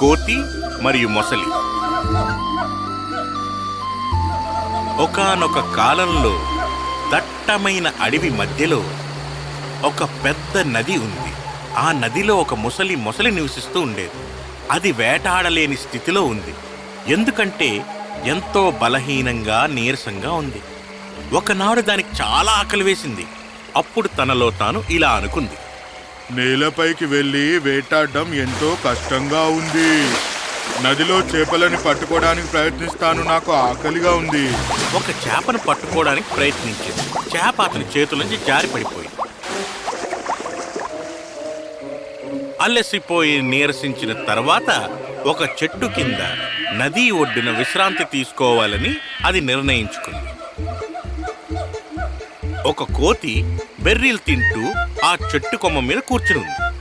కోతి మరియు మొసలి. ఒకానొక కాలంలో దట్టమైన అడవి మధ్యలో ఒక పెద్ద నది ఉంది. ఆ నదిలో ఒక మొసలి నివసిస్తూ ఉండేది. అది వేటాడలేని స్థితిలో ఉంది. ఎందుకంటే ఎంతో బలహీనంగా నీరసంగా ఉంది. ఒకనాడు దానికి చాలా ఆకలి వేసింది. అప్పుడు తనలో తాను ఇలా అనుకుంది, నేలపైకి వెళ్ళి వేటాడడం ఎంతో కష్టంగా ఉంది. నదిలో చేపలని పట్టుకోవడానికి ప్రయత్నిస్తాను, నాకు ఆకలిగా ఉంది. ఒక చేపను పట్టుకోవడానికి ప్రయత్నించింది. చేప అతని చేతుల నుంచి జారి పడిపోయింది. అలసిపోయి నీరసించిన తర్వాత ఒక చెట్టు కింద నదీ ఒడ్డున విశ్రాంతి తీసుకోవాలని అది నిర్ణయించుకుంది. ఒక కోతి బెర్రీలు తింటూ ఆ చెట్టు కొమ్మ మీద కూర్చుని ఉంది.